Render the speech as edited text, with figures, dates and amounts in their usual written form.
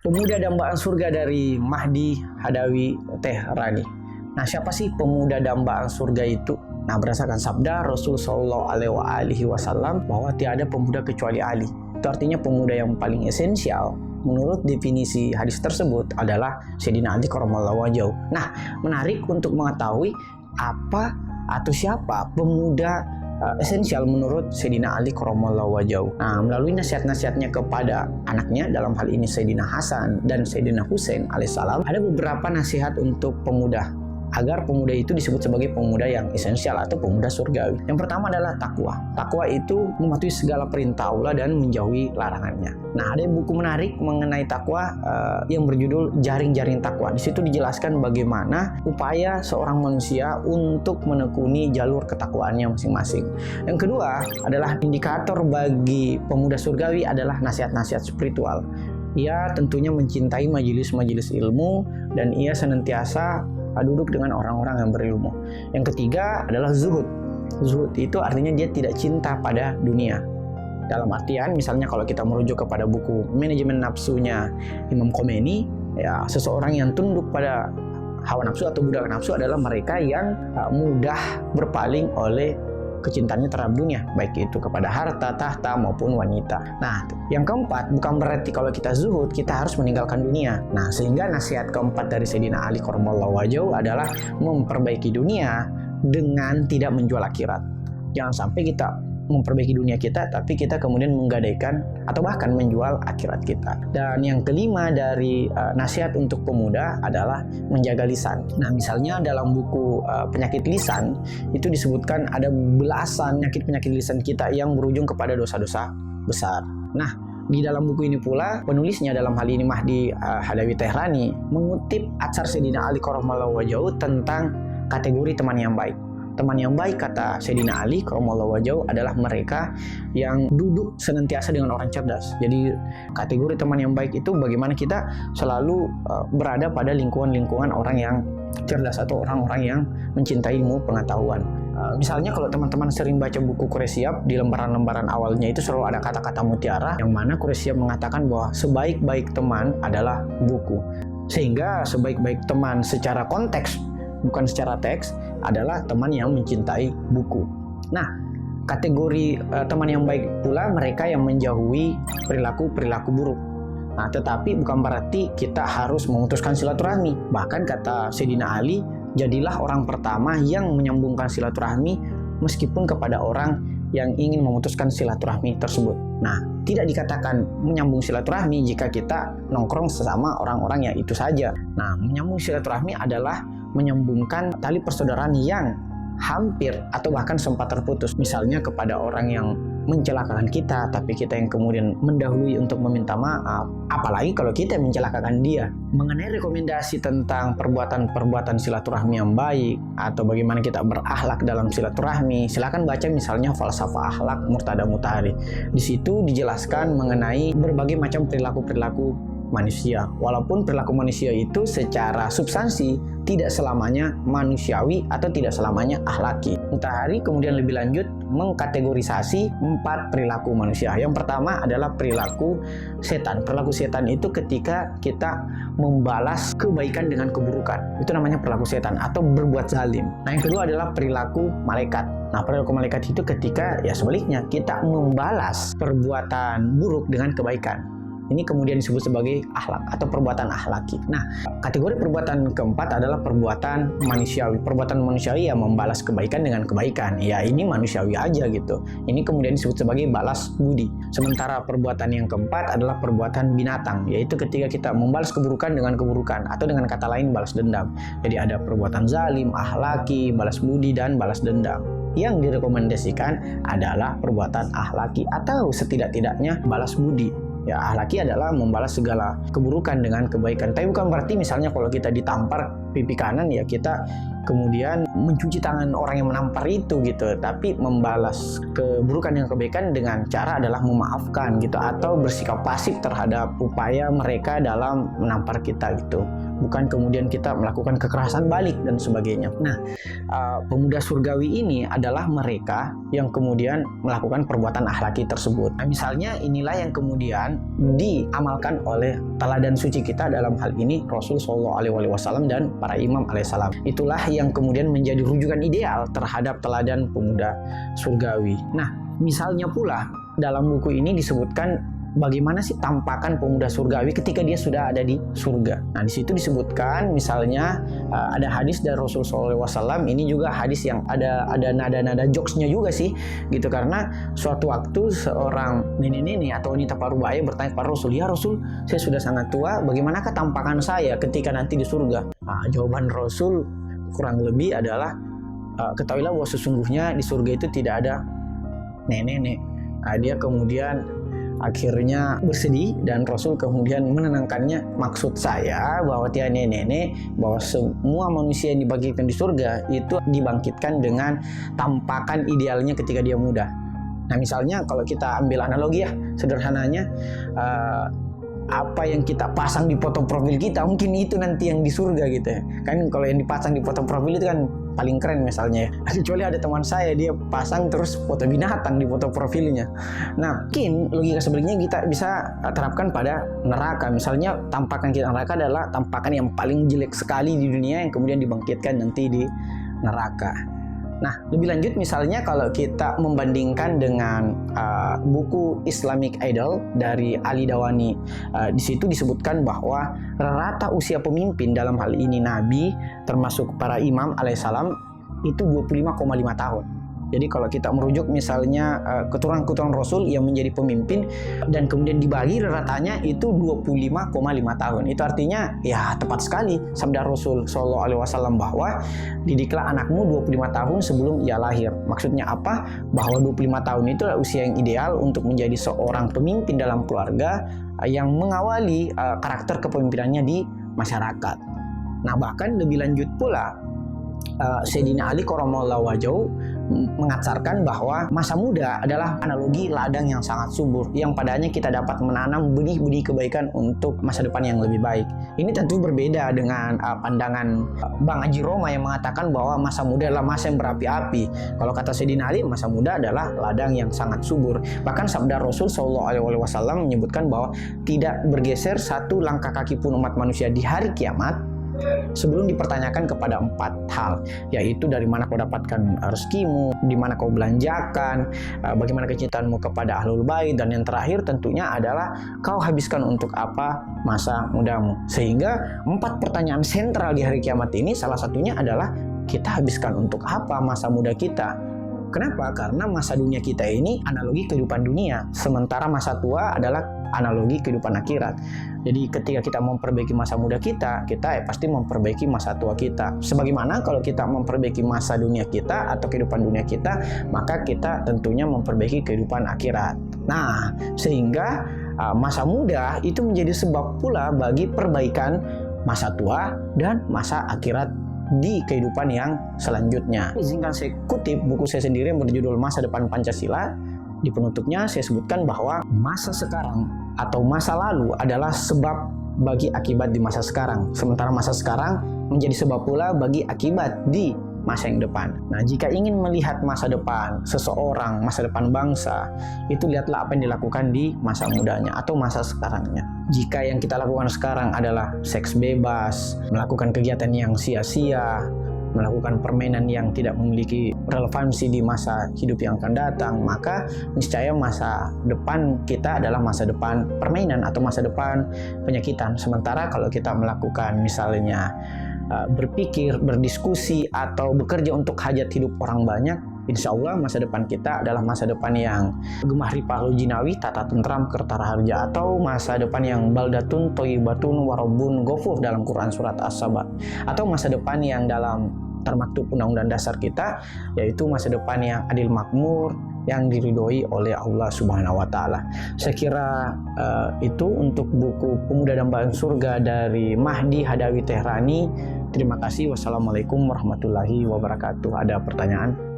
Pemuda dambaan surga dari Mahdi Hadawi Tehrani. Nah, siapa sih pemuda dambaan surga itu? Nah, berdasarkan sabda Rasul Shallallahu Alaihi Wasallam bahwa tiada pemuda kecuali Ali. Itu artinya pemuda yang paling esensial menurut definisi hadis tersebut adalah Sayyidina Ali karramallahu wajhahu. Nah, menarik untuk mengetahui apa atau siapa pemuda esensial menurut Sayyidina Ali karramallahu wajhahu. Nah, melalui nasihat-nasihatnya kepada anaknya, dalam hal ini Sayyidina Hasan dan Sayyidina Husain alaihissalam, ada beberapa nasihat untuk pemuda agar pemuda itu disebut sebagai pemuda yang esensial atau pemuda surgawi. Yang pertama adalah takwa. Takwa itu mematuhi segala perintah Allah dan menjauhi larangannya. Nah, ada buku menarik mengenai takwa yang berjudul Jaring-Jaring Takwa. Di situ dijelaskan bagaimana upaya seorang manusia untuk menekuni jalur ketakwaannya masing-masing. Yang kedua adalah indikator bagi pemuda surgawi adalah nasihat-nasihat spiritual. Ia tentunya mencintai majelis-majelis ilmu dan ia senantiasa duduk dengan orang-orang yang berilmu. Yang ketiga adalah zuhud. Zuhud itu artinya dia tidak cinta pada dunia. Dalam artian, misalnya kalau kita merujuk kepada buku Manajemen Nafsunya Imam Khomeini, ya, seseorang yang tunduk pada hawa nafsu atau budak nafsu adalah mereka yang mudah berpaling oleh kecintaannya terhadap dunia, baik itu kepada harta, tahta, maupun wanita. Nah, yang keempat, bukan berarti kalau kita zuhud, kita harus meninggalkan dunia. Nah, sehingga nasihat keempat dari Sayyidina Ali karramallahu wajhahu adalah memperbaiki dunia dengan tidak menjual akhirat. Jangan sampai kita memperbaiki dunia kita, tapi kita kemudian menggadaikan atau bahkan menjual akhirat kita. Dan yang kelima dari nasihat untuk pemuda adalah menjaga lisan. Nah, misalnya dalam buku Penyakit Lisan itu disebutkan ada belasan penyakit lisan kita yang berujung kepada dosa-dosa besar. Nah, di dalam buku ini pula penulisnya, dalam hal ini Mahdi Hadawi Tehrani, mengutip atsar Sayyidina Ali karramallahu wajhahu tentang kategori teman yang baik. Teman yang baik, kata Sayyidina Ali karramallahu wajhahu, adalah mereka yang duduk senantiasa dengan orang cerdas. Jadi kategori teman yang baik itu bagaimana kita selalu berada pada lingkungan-lingkungan orang yang cerdas atau orang-orang yang mencintai ilmu pengetahuan. Misalnya kalau teman-teman sering baca buku Quraisyab, di lembaran-lembaran awalnya itu selalu ada kata-kata mutiara yang mana Quraisyab mengatakan bahwa sebaik-baik teman adalah buku. Sehingga sebaik-baik teman secara konteks, bukan secara teks, adalah teman yang mencintai buku. Nah, kategori teman yang baik pula mereka yang menjauhi perilaku-perilaku buruk. Nah, tetapi bukan berarti kita harus memutuskan silaturahmi. Bahkan kata Sayyidina Ali, jadilah orang pertama yang menyambungkan silaturahmi meskipun kepada orang yang ingin memutuskan silaturahmi tersebut. Nah, tidak dikatakan menyambung silaturahmi jika kita nongkrong sesama orang-orang yang itu saja. Nah, menyambung silaturahmi adalah menyambungkan tali persaudaraan yang hampir atau bahkan sempat terputus. Misalnya kepada orang yang mencelakakan kita, tapi kita yang kemudian mendahului untuk meminta maaf. Apalagi kalau kita mencelakakan dia. Mengenai rekomendasi tentang perbuatan-perbuatan silaturahmi yang baik atau bagaimana kita berakhlak dalam silaturahmi, silakan baca misalnya Falsafah Akhlak Murtada Mutahari. Di situ dijelaskan mengenai berbagai macam perilaku-perilaku manusia. Walaupun perilaku manusia itu secara substansi tidak selamanya manusiawi atau tidak selamanya akhlaki. Mutahari kemudian lebih lanjut mengkategorisasi 4 perilaku manusia. Yang pertama adalah perilaku setan. Perilaku setan itu ketika kita membalas kebaikan dengan keburukan. Itu namanya perilaku setan atau berbuat zalim. Nah, yang kedua adalah perilaku malaikat. Nah, perilaku malaikat itu ketika ya sebaliknya kita membalas perbuatan buruk dengan kebaikan. Ini kemudian disebut sebagai akhlak atau perbuatan akhlaki. Nah, kategori perbuatan keempat adalah perbuatan manusiawi. Perbuatan manusiawi ya membalas kebaikan dengan kebaikan. Ya ini manusiawi aja gitu. Ini kemudian disebut sebagai balas budi. Sementara perbuatan yang keempat adalah perbuatan binatang, yaitu ketika kita membalas keburukan dengan keburukan atau dengan kata lain balas dendam. Jadi ada perbuatan zalim, akhlaki, balas budi, dan balas dendam. Yang direkomendasikan adalah perbuatan akhlaki atau setidak-tidaknya balas budi. Ya, akhlaki adalah membalas segala keburukan dengan kebaikan. Tapi bukan berarti misalnya kalau kita ditampar pipi kanan ya kita kemudian mencuci tangan orang yang menampar itu gitu, tapi membalas keburukan dan kebaikan dengan cara adalah memaafkan gitu, atau bersikap pasif terhadap upaya mereka dalam menampar kita gitu, bukan kemudian kita melakukan kekerasan balik dan sebagainya. Nah, pemuda surgawi ini adalah mereka yang kemudian melakukan perbuatan akhlaki tersebut. Nah, misalnya inilah yang kemudian diamalkan oleh teladan suci kita, dalam hal ini Rasul Shallallahu Alaihi Wasallam dan para imam alaihissalam. Itulah yang kemudian menjadi rujukan ideal terhadap teladan pemuda surgawi. Nah, misalnya pula dalam buku ini disebutkan bagaimana sih tampakan pemuda surgawi ketika dia sudah ada di surga. Nah, di situ disebutkan misalnya ada hadis dari Rasul SAW. Ini juga hadis yang ada nada-nada jokesnya juga sih, gitu, karena suatu waktu seorang nenek-nenek atau wanita parubaya bertanya kepada Rasul, "Ya Rasul, saya sudah sangat tua, bagaimanakah tampakan saya ketika nanti di surga?" Nah, jawaban Rasul kurang lebih adalah, ketahuilah bahwa sesungguhnya di surga itu tidak ada nenek-nenek. Nah, dia kemudian akhirnya bersedih dan Rasul kemudian menenangkannya. Maksud saya bahwa tiada nenek-nenek, bahwa semua manusia yang dibangkitkan di surga itu dibangkitkan dengan tampakan idealnya ketika dia muda. Nah, misalnya kalau kita ambil analogi ya, sederhananya, apa yang kita pasang di foto profil kita mungkin itu nanti yang di surga gitu ya. Kan kalau yang dipasang di foto profil itu kan paling keren misalnya ya. Kecuali ada teman saya dia pasang terus foto binatang di foto profilnya. Nah, mungkin logika sebaliknya kita bisa terapkan pada neraka. Misalnya tampakan kita neraka adalah tampakan yang paling jelek sekali di dunia yang kemudian dibangkitkan nanti di neraka. Nah, lebih lanjut misalnya kalau kita membandingkan dengan buku Islamic Idol dari Ali Dawani, di situ disebutkan bahwa rata usia pemimpin dalam hal ini Nabi termasuk para imam alaihissalam itu 25,5 tahun. Jadi kalau kita merujuk misalnya keturunan-keturunan Rasul yang menjadi pemimpin dan kemudian dibagi ratanya itu 25,5 tahun. Itu artinya ya tepat sekali sabda Rasul Shallallahu Alaihi Wasallam bahwa didiklah anakmu 25 tahun sebelum ia lahir. Maksudnya apa? Bahwa 25 tahun itu adalah usia yang ideal untuk menjadi seorang pemimpin dalam keluarga yang mengawali karakter kepemimpinannya di masyarakat. Nah, bahkan lebih lanjut pula, Sayyidina Ali Karramallahu wajhahu mengacarkan bahwa masa muda adalah analogi ladang yang sangat subur, yang padanya kita dapat menanam benih-benih kebaikan untuk masa depan yang lebih baik. Ini tentu berbeda dengan pandangan Bang Haji Roma yang mengatakan bahwa masa muda adalah masa yang berapi-api. Kalau kata Sayyidina Ali, masa muda adalah ladang yang sangat subur. Bahkan sabda Rasul Shallallahu Alaihi Wasallam menyebutkan bahwa tidak bergeser satu langkah kaki pun umat manusia di hari kiamat sebelum dipertanyakan kepada 4 hal, yaitu dari mana kau dapatkan rezekimu, di mana kau belanjakan, bagaimana kecintaanmu kepada ahlul bait, dan yang terakhir tentunya adalah kau habiskan untuk apa masa mudamu. Sehingga 4 pertanyaan sentral di hari kiamat ini salah satunya adalah kita habiskan untuk apa masa muda kita. Kenapa? Karena masa dunia kita ini analogi kehidupan dunia, sementara masa tua adalah analogi kehidupan akhirat. Jadi ketika kita memperbaiki masa muda kita pasti memperbaiki masa tua kita. Sebagaimana kalau kita memperbaiki masa dunia kita atau kehidupan dunia kita, maka kita tentunya memperbaiki kehidupan akhirat. Nah, sehingga masa muda itu menjadi sebab pula bagi perbaikan masa tua dan masa akhirat di kehidupan yang selanjutnya. Izinkan saya kutip buku saya sendiri yang berjudul Masa Depan Pancasila. Di penutupnya saya sebutkan bahwa masa sekarang atau masa lalu adalah sebab bagi akibat di masa sekarang, sementara masa sekarang menjadi sebab pula bagi akibat di masa yang depan. Nah, jika ingin melihat masa depan seseorang, masa depan bangsa, itu lihatlah apa yang dilakukan di masa mudanya atau masa sekarangnya. Jika yang kita lakukan sekarang adalah seks bebas, melakukan kegiatan yang sia-sia, melakukan permainan yang tidak memiliki relevansi di masa hidup yang akan datang, maka niscaya masa depan kita adalah masa depan permainan atau masa depan penyakitan. Sementara kalau kita melakukan misalnya berpikir, berdiskusi, atau bekerja untuk hajat hidup orang banyak, insya Allah masa depan kita adalah masa depan yang gemah ripahul jinawi, tata tentram kertara harja, atau masa depan yang baldatun toyibatun warobun gofur dalam Quran surat As-Saba, atau masa depan yang dalam termaktub Undang-Undang Dasar kita, yaitu masa depan yang adil makmur, yang diridhoi oleh Allah Subhanahu wa taala. Saya kira itu untuk buku Pemuda Dambaan Surga dari Mahdi Hadawi Tehrani. Terima kasih. Wassalamualaikum warahmatullahi wabarakatuh. Ada pertanyaan?